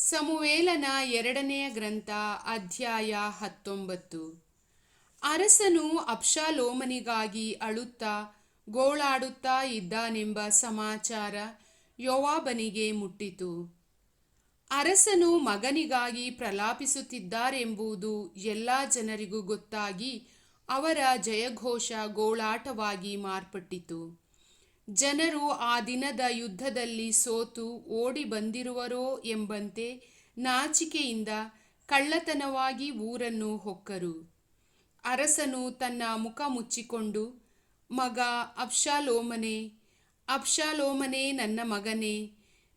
ಸಮುವೇಲನ ಎರಡನೆಯ ಗ್ರಂಥ ಅಧ್ಯಾಯ 19. ಅರಸನು ಅಬ್ಷಾಲೋಮನಿಗಾಗಿ ಅಳುತ್ತಾ ಗೋಳಾಡುತ್ತಾ ಇದ್ದಾನೆಂಬ ಸಮಾಚಾರ ಯೋವಾಬನಿಗೆ ಮುಟ್ಟಿತು. ಅರಸನು ಮಗನಿಗಾಗಿ ಪ್ರಲಾಪಿಸುತ್ತಿದ್ದಾರೆಂಬುದು ಎಲ್ಲ ಜನರಿಗೂ ಗೊತ್ತಾಗಿ ಅವರ ಜಯಘೋಷ ಗೋಳಾಟವಾಗಿ ಮಾರ್ಪಟ್ಟಿತು. ಜನರು ಆ ದಿನದ ಯುದ್ಧದಲ್ಲಿ ಸೋತು ಓಡಿ ಬಂದಿರುವರೋ ಎಂಬಂತೆ ನಾಚಿಕೆಯಿಂದ ಕಳ್ಳತನವಾಗಿ ಊರನ್ನು ಹೊಕ್ಕರು. ಅರಸನು ತನ್ನ ಮುಖ ಮುಚ್ಚಿಕೊಂಡು, ಮಗ ಅಬ್ಷಾಲೋಮನೇ, ಅಬ್ಷಾಲೋಮನೇ, ನನ್ನ ಮಗನೇ,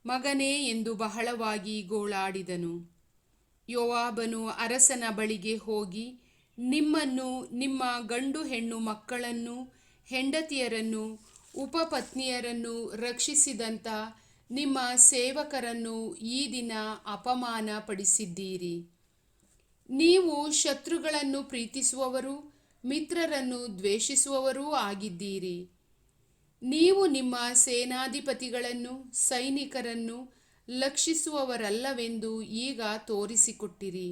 ಮಗನೇ ಎಂದು ಬಹಳವಾಗಿ ಗೋಳಾಡಿದನು. ಯೋವಾಬನು ಅರಸನ ಬಳಿಗೆ ಹೋಗಿ, ನಿಮ್ಮನ್ನು, ನಿಮ್ಮ ಗಂಡು ಹೆಣ್ಣು ಮಕ್ಕಳನ್ನು, ಹೆಂಡತಿಯರನ್ನು, ಉಪಪತ್ನಿಯರನ್ನು ರಕ್ಷಿಸಿದಂಥ ನಿಮ್ಮ ಸೇವಕರನ್ನು ಈ ದಿನ ಅಪಮಾನ ಪಡಿಸಿದ್ದೀರಿ. ನೀವು ಶತ್ರುಗಳನ್ನು ಪ್ರೀತಿಸುವವರೂ ಮಿತ್ರರನ್ನು ದ್ವೇಷಿಸುವವರೂ ಆಗಿದ್ದೀರಿ. ನೀವು ನಿಮ್ಮ ಸೇನಾಧಿಪತಿಗಳನ್ನು, ಸೈನಿಕರನ್ನು ಲಕ್ಷಿಸುವವರಲ್ಲವೆಂದು ಈಗ ತೋರಿಸಿಕೊಟ್ಟಿರಿ.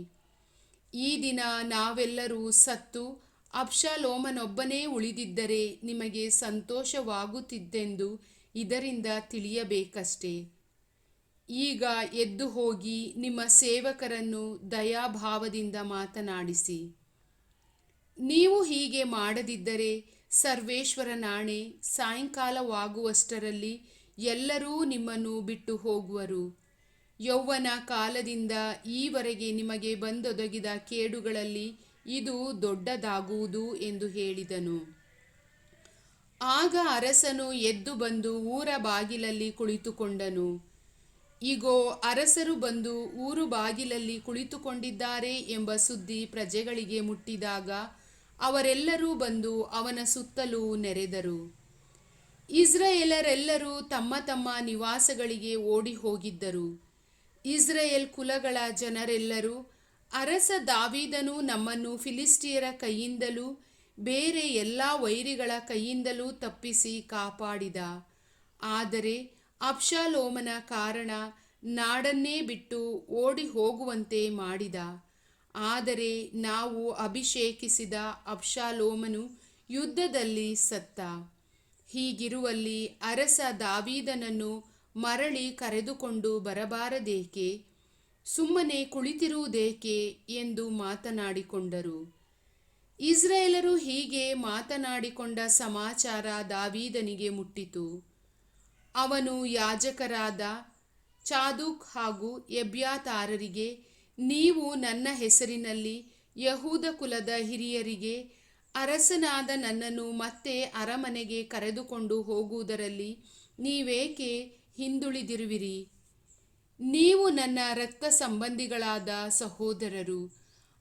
ಈ ದಿನ ನಾವೆಲ್ಲರೂ ಸತ್ತು ಅಬ್ಷಾಲೋಮನೊಬ್ಬನೇ ಉಳಿದಿದ್ದರೆ ನಿಮಗೆ ಸಂತೋಷವಾಗುತ್ತಿತ್ತೆಂದು ಇದರಿಂದ ತಿಳಿಯಬೇಕಷ್ಟೆ. ಈಗ ಎದ್ದು ಹೋಗಿ ನಿಮ್ಮ ಸೇವಕರನ್ನು ದಯಾಭಾವದಿಂದ ಮಾತನಾಡಿಸಿ. ನೀವು ಹೀಗೆ ಮಾಡದಿದ್ದರೆ ಸರ್ವೇಶ್ವರನಾಣೆ, ಸಾಯಂಕಾಲವಾಗುವಷ್ಟರಲ್ಲಿ ಎಲ್ಲರೂ ನಿಮ್ಮನ್ನು ಬಿಟ್ಟು ಹೋಗುವರು. ಯೌವನ ಕಾಲದಿಂದ ಈವರೆಗೆ ನಿಮಗೆ ಬಂದೊದಗಿದ ಕೇಡುಗಳಲ್ಲಿ ಇದು ದೊಡ್ಡದಾಗುವುದು ಎಂದು ಹೇಳಿದನು. ಆಗ ಅರಸನು ಎದ್ದು ಬಂದು ಊರ ಬಾಗಿಲಲ್ಲಿ ಕುಳಿತುಕೊಂಡನು. ಇಗೋ, ಅರಸರು ಬಂದು ಊರು ಬಾಗಿಲಲ್ಲಿ ಕುಳಿತುಕೊಂಡಿದ್ದಾರೆ ಎಂಬ ಸುದ್ದಿ ಪ್ರಜೆಗಳಿಗೆ ಮುಟ್ಟಿದಾಗ ಅವರೆಲ್ಲರೂ ಬಂದು ಅವನ ಸುತ್ತಲೂ ನೆರೆದರು. ಇಸ್ರಾಯೇಲರೆಲ್ಲರೂ ತಮ್ಮ ತಮ್ಮ ನಿವಾಸಗಳಿಗೆ ಓಡಿ ಹೋಗಿದ್ದರು. ಇಸ್ರಾಯೇಲ್ ಕುಲಗಳ ಜನರೆಲ್ಲರೂ, ಅರಸ ದಾವೀದನು ನಮ್ಮನ್ನು ಫಿಲಿಷ್ಟಿಯರ ಕೈಯಿಂದಲೂ ಬೇರೆ ಎಲ್ಲ ವೈರಿಗಳ ಕೈಯಿಂದಲೂ ತಪ್ಪಿಸಿ ಕಾಪಾಡಿದ. ಆದರೆ ಅಬ್ಷಾಲೋಮನ ಕಾರಣ ನಾಡನ್ನೇ ಬಿಟ್ಟು ಓಡಿ ಹೋಗುವಂತೆ ಮಾಡಿದ. ಆದರೆ ನಾವು ಅಭಿಷೇಕಿಸಿದ ಅಬ್ಷಾಲೋಮನು ಯುದ್ಧದಲ್ಲಿ ಸತ್ತ. ಹೀಗಿರುವಲ್ಲಿ ಅರಸ ದಾವೀದನನ್ನು ಮರಳಿ ಕರೆದುಕೊಂಡು ಬರಬಾರದೇಕೆ? ಸುಮ್ಮನೆ ಕುಳಿತಿರುವುದೇಕೆ ಎಂದು ಮಾತನಾಡಿಕೊಂಡರು. ಇಸ್ರಾಯೇಲರು ಹೀಗೆ ಮಾತನಾಡಿಕೊಂಡ ಸಮಾಚಾರ ದಾವೀದನಿಗೆ ಮುಟ್ಟಿತು. ಅವನು ಯಾಜಕರಾದ ಚಾದೋಕ್ ಹಾಗೂ ಎಬ್ಯಾತಾರರಿಗೆ, ನೀವು ನನ್ನ ಹೆಸರಿನಲ್ಲಿ ಯಹೂದ ಕುಲದ ಹಿರಿಯರಿಗೆ, ಅರಸನಾದ ನನ್ನನ್ನು ಮತ್ತೆ ಅರಮನೆಗೆ ಕರೆದುಕೊಂಡು ಹೋಗುವುದರಲ್ಲಿ ನೀವೇಕೆ ಹಿಂದುಳಿದಿರುವಿರಿ? ನೀವು ನನ್ನ ರಕ್ತ ಸಂಬಂಧಿಗಳಾದ ಸಹೋದರರು.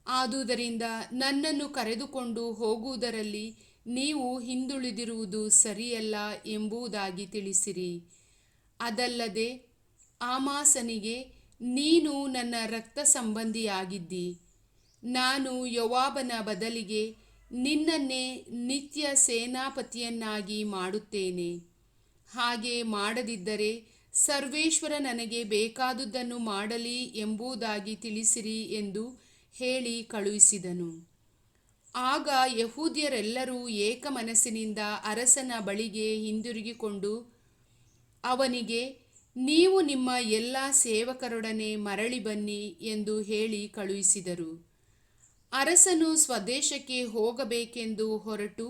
ಆದುದರಿಂದ ನನ್ನನ್ನು ಕರೆದುಕೊಂಡು ಹೋಗುವುದರಲ್ಲಿ ನೀವು ಹಿಂದುಳಿದಿರುವುದು ಸರಿಯಲ್ಲ ಎಂಬುದಾಗಿ ತಿಳಿಸಿರಿ. ಅದಲ್ಲದೆ ಆಮಾಸನಿಗೆ, ನೀನು ನನ್ನ ರಕ್ತ ಸಂಬಂಧಿಯಾಗಿದ್ದಿ. ನಾನು ಯೋವಾಬನ ಬದಲಿಗೆ ನಿನ್ನನ್ನೇ ನಿತ್ಯ ಸೇನಾಪತಿಯನ್ನಾಗಿ ಮಾಡುತ್ತೇನೆ. ಹಾಗೆ ಮಾಡದಿದ್ದರೆ ಸರ್ವೇಶ್ವರ ನನಗೆ ಬೇಕಾದುದನ್ನು ಮಾಡಲಿ ಎಂಬುದಾಗಿ ತಿಳಿಸಿರಿ ಎಂದು ಹೇಳಿ ಕಳುಹಿಸಿದನು. ಆಗ ಯಹೂದ್ಯರೆಲ್ಲರೂ ಏಕ ಮನಸ್ಸಿನಿಂದ ಅರಸನ ಬಳಿಗೆ ಹಿಂದಿರುಗಿಕೊಂಡು ಅವನಿಗೆ, ನೀವು ನಿಮ್ಮ ಎಲ್ಲ ಸೇವಕರೊಡನೆ ಮರಳಿ ಬನ್ನಿ ಎಂದು ಹೇಳಿ ಕಳುಹಿಸಿದರು. ಅರಸನು ಸ್ವದೇಶಕ್ಕೆ ಹೋಗಬೇಕೆಂದು ಹೊರಟು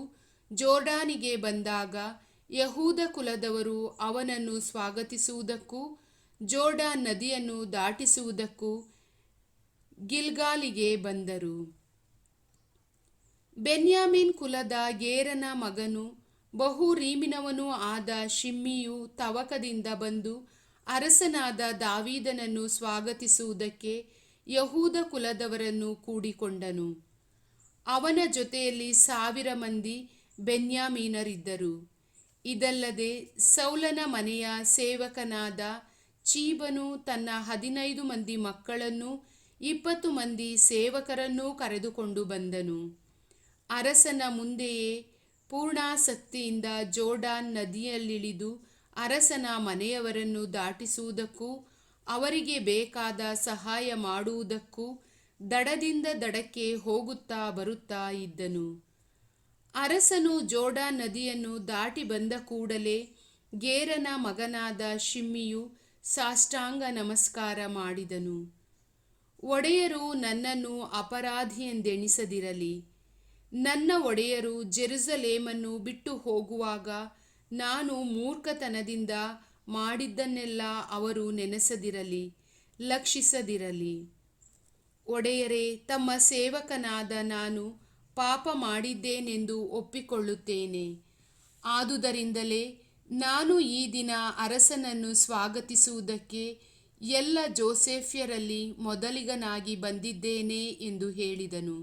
ಜೋರ್ಡಾನಿಗೆ ಬಂದಾಗ ಯಹೂದ ಕುಲದವರು ಅವನನ್ನು ಸ್ವಾಗತಿಸುವುದಕ್ಕೂ ಜೋರ್ಡಾನ್ ನದಿಯನ್ನು ದಾಟಿಸುವುದಕ್ಕೂ ಗಿಲ್ಗಾಲಿಗೆ ಬಂದರು. ಬೆನ್ಯಾಮೀನ್ ಕುಲದ ಗೇರನ ಮಗನೂ ಬಹುರೀಮಿನವನೂ ಆದ ಶಿಮ್ಮಿಯು ತವಕದಿಂದ ಬಂದು ಅರಸನಾದ ದಾವೀದನನ್ನು ಸ್ವಾಗತಿಸುವುದಕ್ಕೆ ಯಹೂದ ಕುಲದವರನ್ನು ಕೂಡಿಕೊಂಡನು. ಅವನ ಜೊತೆಯಲ್ಲಿ 1000 ಮಂದಿ ಬೆನ್ಯಾಮೀನರಿದ್ದರು. ಇದಲ್ಲದೆ ಸೌಲನ ಮನೆಯ ಸೇವಕನಾದ ಚೀಬನು ತನ್ನ 15 ಮಂದಿ ಮಕ್ಕಳನ್ನೂ 20 ಮಂದಿ ಸೇವಕರನ್ನೂ ಕರೆದುಕೊಂಡು ಬಂದನು. ಅರಸನ ಮುಂದೆಯೇ ಪೂರ್ಣಾಸಕ್ತಿಯಿಂದ ಜೋರ್ಡಾನ್ ನದಿಯಲ್ಲಿಳಿದು ಅರಸನ ಮನೆಯವರನ್ನು ದಾಟಿಸುವುದಕ್ಕೂ ಅವರಿಗೆ ಬೇಕಾದ ಸಹಾಯ ಮಾಡುವುದಕ್ಕೂ ದಡದಿಂದ ದಡಕ್ಕೆ ಹೋಗುತ್ತಾ ಬರುತ್ತಾ ಇದ್ದನು. ಅರಸನು ಜೋರ್ಡಾನ್ ನದಿಯನ್ನು ದಾಟಿ ಬಂದ ಕೂಡಲೇ ಗೇರನ ಮಗನಾದ ಶಿಮ್ಮಿಯು ಸಾಷ್ಟಾಂಗ ನಮಸ್ಕಾರ ಮಾಡಿದನು. ಒಡೆಯರು ನನ್ನನ್ನು ಅಪರಾಧಿಯೆಂದೆಣಿಸದಿರಲಿ. ನನ್ನ ಒಡೆಯರು ಜೆರುಸಲೇಮನ್ನು ಬಿಟ್ಟು ಹೋಗುವಾಗ ನಾನು ಮೂರ್ಖತನದಿಂದ ಮಾಡಿದ್ದನ್ನೆಲ್ಲ ಅವರು ನೆನೆಸದಿರಲಿ, ಲಕ್ಷಿಸದಿರಲಿ. ಒಡೆಯರೇ, ತಮ್ಮ ಸೇವಕನಾದ ನಾನು ಪಾಪ ಮಾಡಿದ್ದೇನೆಂದು ಒಪ್ಪಿಕೊಳ್ಳುತ್ತೇನೆ. ಆದುದರಿಂದಲೇ ನಾನು ಈ ದಿನ ಅರಸನನ್ನು ಸ್ವಾಗತಿಸುವುದಕ್ಕೆ ಎಲ್ಲ ಜೋಸೇಫ್ಯರಲ್ಲಿ ಮೊದಲಿಗನಾಗಿ ಬಂದಿದ್ದೇನೆ ಎಂದು ಹೇಳಿದನು.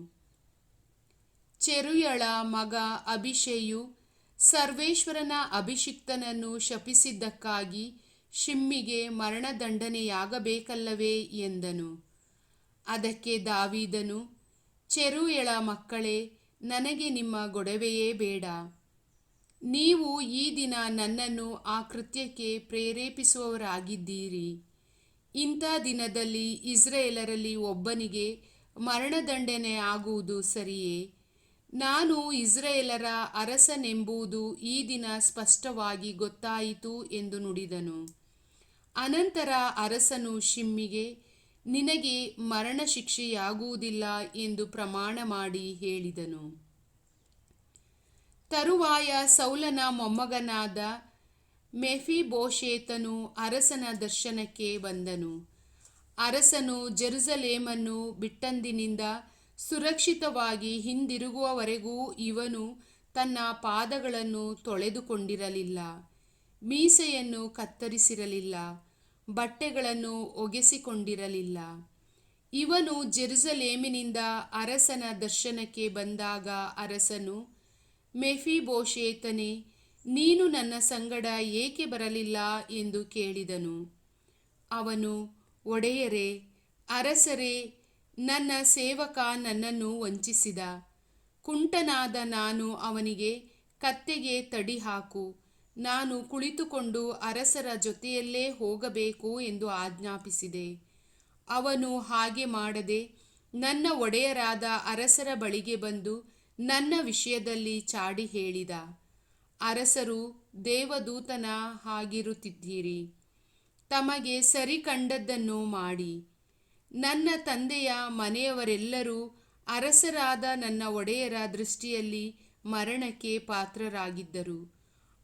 ಚೆರುಯಳ ಮಗ ಅಬೀಷೈಯು ಸರ್ವೇಶ್ವರನ ಅಭಿಷಿಕ್ತನನ್ನು ಶಪಿಸಿದ್ದಕ್ಕಾಗಿ ಶಿಮ್ಮಿಗೆ ಮರಣದಂಡನೆಯಾಗಬೇಕಲ್ಲವೇ ಎಂದನು. ಅದಕ್ಕೆ ದಾವೀದನು, ಚೆರುಯಳ ಮಕ್ಕಳೇ, ನನಗೆ ನಿಮ್ಮ ಗೊಡವೆಯೇ ಬೇಡ. ನೀವು ಈ ದಿನ ನನ್ನನ್ನು ಆ ಕೃತ್ಯಕ್ಕೆ ಪ್ರೇರೇಪಿಸುವವರಾಗಿದ್ದೀರಿ. ಇಂಥ ದಿನದಲ್ಲಿ ಇಸ್ರಾಯೇಲರಲ್ಲಿ ಒಬ್ಬನಿಗೆ ಮರಣದಂಡನೆ ಆಗುವುದು ಸರಿಯೇ? ನಾನು ಇಸ್ರಾಯೇಲರ ಅರಸನೆಂಬುದು ಈ ದಿನ ಸ್ಪಷ್ಟವಾಗಿ ಗೊತ್ತಾಯಿತು ಎಂದು ನುಡಿದನು. ಅನಂತರ ಅರಸನು ಶಿಮ್ಮಿಗೆ, ನಿನಗೆ ಮರಣ ಶಿಕ್ಷೆಯಾಗುವುದಿಲ್ಲ ಎಂದು ಪ್ರಮಾಣ ಮಾಡಿ ಹೇಳಿದನು. ತರುವಾಯ ಸೌಲನ ಮೊಮ್ಮಗನಾದ ಮೆಫೀಬೋಶೆತನು ಅರಸನ ದರ್ಶನಕ್ಕೆ ಬಂದನು. ಅರಸನು ಜೆರುಸಲೇಮನ್ನು ಬಿಟ್ಟಂದಿನಿಂದ ಸುರಕ್ಷಿತವಾಗಿ ಹಿಂದಿರುಗುವವರೆಗೂ ಇವನು ತನ್ನ ಪಾದಗಳನ್ನು ತೊಳೆದುಕೊಂಡಿರಲಿಲ್ಲ, ಮೀಸೆಯನ್ನು ಕತ್ತರಿಸಿರಲಿಲ್ಲ, ಬಟ್ಟೆಗಳನ್ನು ಒಗೆಸಿಕೊಂಡಿರಲಿಲ್ಲ. ಇವನು ಜೆರುಸಲೇಮಿನಿಂದ ಅರಸನ ದರ್ಶನಕ್ಕೆ ಬಂದಾಗ ಅರಸನು, ಮೆಫೀಬೋಶೆತನೇ, ನೀನು ನನ್ನ ಸಂಗಡ ಏಕೆ ಬರಲಿಲ್ಲ ಎಂದು ಕೇಳಿದನು. ಅವನು, ಒಡೆಯರೇ, ಅರಸರೇ, ನನ್ನ ಸೇವಕ ನನ್ನನ್ನು ವಂಚಿಸಿದ. ಕುಂಟನಾದ ನಾನು ಅವನಿಗೆ, ಕತ್ತೆಗೆ ತಡಿ ಹಾಕು, ನಾನು ಕುಳಿತುಕೊಂಡು ಅರಸರ ಜೊತೆಯಲ್ಲೇ ಹೋಗಬೇಕು ಎಂದು ಆಜ್ಞಾಪಿಸಿದೆ. ಅವನು ಹಾಗೆ ಮಾಡದೆ ನನ್ನ ಒಡೆಯರಾದ ಅರಸರ ಬಳಿಗೆ ಬಂದು ನನ್ನ ವಿಷಯದಲ್ಲಿ ಚಾಡಿ ಹೇಳಿದ. ಅರಸರು ದೇವದೂತನ ಹಾಗಿರುತ್ತಿದ್ದೀರಿ. ತಮಗೆ ಸರಿ ಕಂಡದ್ದನ್ನು ಮಾಡಿ. ನನ್ನ ತಂದೆಯ ಮನೆಯವರೆಲ್ಲರೂ ಅರಸರಾದ ನನ್ನ ಒಡೆಯರ ದೃಷ್ಟಿಯಲ್ಲಿ ಮರಣಕ್ಕೆ ಪಾತ್ರರಾಗಿದ್ದರು.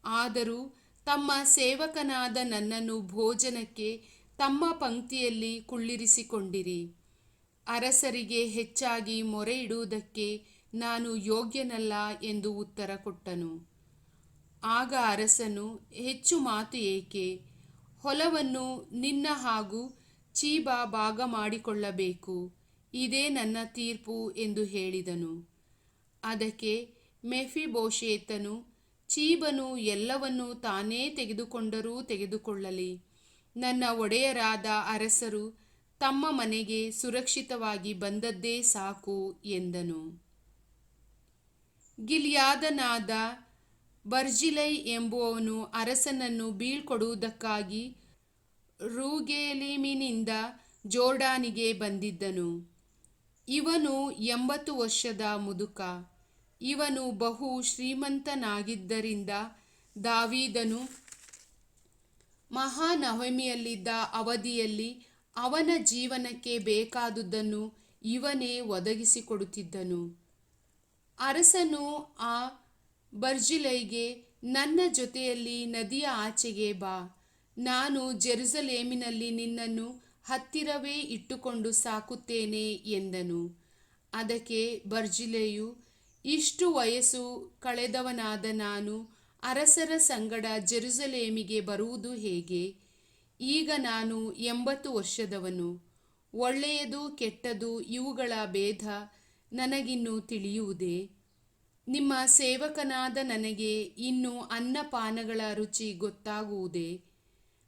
ಆದರೂ ತಮ್ಮ ಸೇವಕನಾದ ನನ್ನನ್ನು ಭೋಜನಕ್ಕೆ ತಮ್ಮ ಪಂಕ್ತಿಯಲ್ಲಿ ಕುಳ್ಳಿರಿಸಿಕೊಂಡಿರಿ. ಅರಸರಿಗೆ ಹೆಚ್ಚಾಗಿ ಮೊರೆ ಇಡುವುದಕ್ಕೆ ನಾನು ಯೋಗ್ಯನಲ್ಲ ಎಂದು ಉತ್ತರ ಕೊಟ್ಟನು. ಆಗ ಅರಸನು, ಹೆಚ್ಚು ಮಾತು ಏಕೆ? ಹೊಲವನ್ನು ನಿನ್ನ ಹಾಗೂ ಚೀಬ ಭಾಗ ಮಾಡಿಕೊಳ್ಳಬೇಕು, ಇದೇ ನನ್ನ ತೀರ್ಪು ಎಂದು ಹೇಳಿದನು. ಅದಕ್ಕೆ ಮೆಫೀಬೋಶೆತನು, ಚೀಬನು ಎಲ್ಲವನ್ನೂ ತಾನೇ ತೆಗೆದುಕೊಂಡರೂ ತೆಗೆದುಕೊಳ್ಳಲಿ, ನನ್ನ ಒಡೆಯರಾದ ಅರಸರು ತಮ್ಮ ಮನೆಗೆ ಸುರಕ್ಷಿತವಾಗಿ ಬಂದದ್ದೇ ಸಾಕು ಎಂದನು. ಗಿಲ್ಯಾದನಾದ ಬರ್ಜಿಲೈ ಎಂಬುವವನು ಅರಸನನ್ನು ಬೀಳ್ಕೊಡುವುದಕ್ಕಾಗಿ ರೋಗೆಲೀಮಿನಿಂದ ಜೋರ್ಡಾನಿಗೆ ಬಂದಿದ್ದನು. ಇವನು 80 ವರ್ಷದ ಮುದುಕ. ಇವನು ಬಹು ಶ್ರೀಮಂತನಾಗಿದ್ದರಿಂದ ದಾವೀದನು ಮಹಾನವಮಿಯಲ್ಲಿದ್ದ ಅವಧಿಯಲ್ಲಿ ಅವನ ಜೀವನಕ್ಕೆ ಬೇಕಾದುದನ್ನು ಇವನೇ ಒದಗಿಸಿಕೊಡುತ್ತಿದ್ದನು. ಅರಸನು ಆ ಬರ್ಜಿಲೈಗೆ, ನನ್ನ ಜೊತೆಯಲ್ಲಿ ನದಿಯ ಆಚೆಗೆ ಬಾ, ನಾನು ಜೆರುಸಲೇಮಿನಲ್ಲಿ ನಿನ್ನನ್ನು ಹತ್ತಿರವೇ ಇಟ್ಟುಕೊಂಡು ಸಾಕುತ್ತೇನೆ ಎಂದನು. ಅದಕ್ಕೆ ಬರ್ಜಿಲೈಯು, ಇಷ್ಟು ವಯಸ್ಸು ಕಳೆದವನಾದ ನಾನು ಅರಸರ ಸಂಗಡ ಜೆರುಸಲೇಮಿಗೆ ಬರುವುದು ಹೇಗೆ? ಈಗ ನಾನು 80 ವರ್ಷದವನು. ಒಳ್ಳೆಯದು ಕೆಟ್ಟದು ಇವುಗಳ ಭೇದ ನನಗಿನ್ನೂ ತಿಳಿಯುವುದೇ? ನಿಮ್ಮ ಸೇವಕನಾದ ನನಗೆ ಇನ್ನು ಅನ್ನಪಾನಗಳ ರುಚಿ ಗೊತ್ತಾಗುವುದೇ?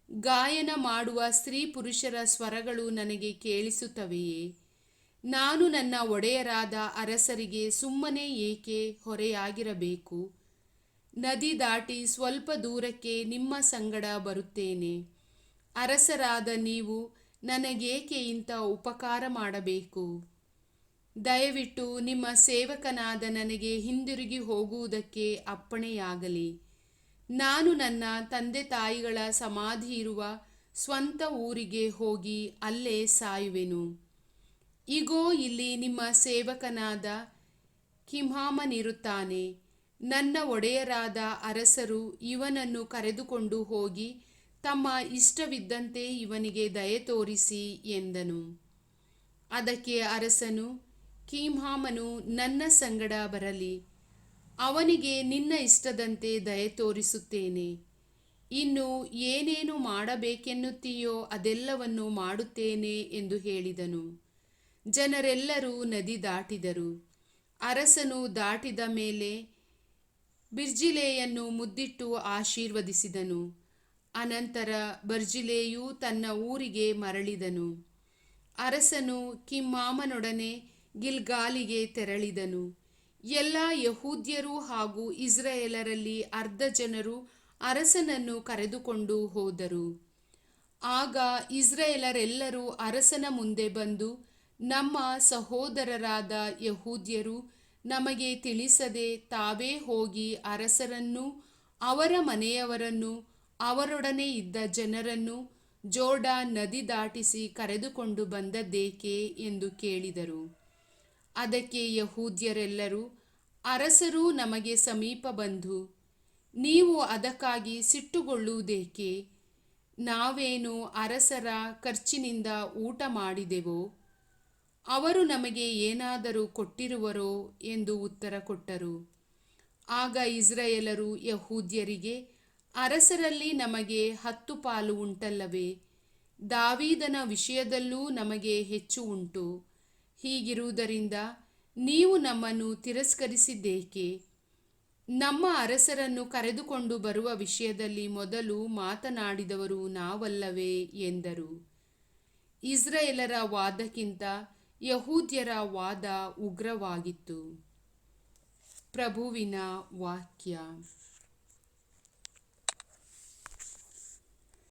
ಗಾಯನ ಮಾಡುವ ಸ್ತ್ರೀ ಪುರುಷರ ಸ್ವರಗಳು ನನಗೆ ಕೇಳಿಸುತ್ತವೆಯೇ? ನಾನು ನನ್ನ ಒಡೆಯರಾದ ಅರಸರಿಗೆ ಸುಮ್ಮನೆ ಏಕೆ ಹೊರೆಯಾಗಿರಬೇಕು? ನದಿ ದಾಟಿ ಸ್ವಲ್ಪ ದೂರಕ್ಕೆ ನಿಮ್ಮ ಸಂಗಡ ಬರುತ್ತೇನೆ. ಅರಸರಾದ ನೀವು ನನಗೇಕೆ ಇಂಥ ಉಪಕಾರ ಮಾಡಬೇಕು? ದಯವಿಟ್ಟು ನಿಮ್ಮ ಸೇವಕನಾದ ನನಗೆ ಹಿಂದಿರುಗಿ ಹೋಗುವುದಕ್ಕೆ ಅಪ್ಪಣೆಯಾಗಲಿ. ನಾನು ನನ್ನ ತಂದೆ ತಾಯಿಗಳ ಸಮಾಧಿ ಇರುವ ಸ್ವಂತ ಊರಿಗೆ ಹೋಗಿ ಅಲ್ಲೇ ಸಾಯುವೆನು. ಇಗೋ, ಇಲ್ಲಿ ನಿಮ್ಮ ಸೇವಕನಾದ ಕಿಮ್ಹಾಮನಿರುತ್ತಾನೆ. ನನ್ನ ಒಡೆಯರಾದ ಅರಸರು ಇವನನ್ನು ಕರೆದುಕೊಂಡು ಹೋಗಿ ತಮ್ಮ ಇಷ್ಟವಿದ್ದಂತೆ ಇವನಿಗೆ ದಯೆ ತೋರಿಸಿ ಎಂದನು. ಅದಕ್ಕೆ ಅರಸನು, ಕಿಮ್ಹಾಮನು ನನ್ನ ಸಂಗಡ ಬರಲಿ, ಅವನಿಗೆ ನಿನ್ನ ಇಷ್ಟದಂತೆ ದಯೆ ತೋರಿಸುತ್ತೇನೆ. ಇನ್ನು ಏನೇನು ಮಾಡಬೇಕೆನ್ನುತ್ತೀಯೋ ಅದೆಲ್ಲವನ್ನು ಮಾಡುತ್ತೇನೆ ಎಂದು ಹೇಳಿದನು. ಜನರೆಲ್ಲರೂ ನದಿ ದಾಟಿದರು. ಅರಸನು ದಾಟಿದ ಮೇಲೆ ಬಿರ್ಜಿಲೇಯನ್ನು ಮುದ್ದಿಟ್ಟು ಆಶೀರ್ವದಿಸಿದನು. ಅನಂತರ ಬರ್ಜಿಲೇಯು ತನ್ನ ಊರಿಗೆ ಮರಳಿದನು. ಅರಸನು ಕಿಮ್ಹಾಮನೊಡನೆ ಗಿಲ್ಗಾಲಿಗೆ ತೆರಳಿದನು. ಎಲ್ಲ ಯಹೂದ್ಯರು ಹಾಗೂ ಇಸ್ರಾಯೇಲರಲ್ಲಿ ಅರ್ಧ ಜನರು ಅರಸನನ್ನು ಕರೆದುಕೊಂಡು ಹೋದರು. ಆಗ ಇಸ್ರಾಯೇಲರೆಲ್ಲರೂ ಅರಸನ ಮುಂದೆ ಬಂದು, ನಮ್ಮ ಸಹೋದರರಾದ ಯಹೂದ್ಯರು ನಮಗೆ ತಿಳಿಸದೆ ತಾವೇ ಹೋಗಿ ಅರಸರನ್ನೂ ಅವರ ಮನೆಯವರನ್ನೂ ಅವರೊಡನೆ ಇದ್ದ ಜನರನ್ನು ಜೋರ್ಡಾನ್ ನದಿ ದಾಟಿಸಿ ಕರೆದುಕೊಂಡು ಬಂದದ್ದೇಕೆ ಎಂದು ಕೇಳಿದರು. ಅದಕ್ಕೆ ಯಹೂದ್ಯರೆಲ್ಲರೂ, ಅರಸರು ನಮಗೆ ಸಮೀಪ ಬಂಧು, ನೀವು ಅದಕ್ಕಾಗಿ ಸಿಟ್ಟುಗೊಳ್ಳುವುದೇಕೆ? ನಾವೇನು ಅರಸರ ಖರ್ಚಿನಿಂದ ಊಟ ಮಾಡಿದೆವೋ? ಅವರು ನಮಗೆ ಏನಾದರೂ ಕೊಟ್ಟಿರುವರೋ ಎಂದು ಉತ್ತರ ಕೊಟ್ಟರು. ಆಗ ಇಸ್ರಾಯೇಲರು ಯಹೂದ್ಯರಿಗೆ, ಅರಸರಲ್ಲಿ ನಮಗೆ 10 ಪಾಲು ಉಂಟಲ್ಲವೇ? ದಾವೀದನ ವಿಷಯದಲ್ಲೂ ನಮಗೆ ಹೆಚ್ಚು ಉಂಟು. ಹೀಗಿರುವುದರಿಂದ ನೀವು ನಮ್ಮನ್ನು ತಿರಸ್ಕರಿಸಿದ್ದೇಕೆ? ನಮ್ಮ ಅರಸರನ್ನು ಕರೆದುಕೊಂಡು ಬರುವ ವಿಷಯದಲ್ಲಿ ಮೊದಲು ಮಾತನಾಡಿದವರು ನಾವಲ್ಲವೇ ಎಂದರು. ಇಸ್ರಾಯೇಲರ ವಾದಕ್ಕಿಂತ ಯಹೂದ್ಯರ ವಾದ ಉಗ್ರವಾಗಿತ್ತು. ಪ್ರಭುವಿನ ವಾಕ್ಯ.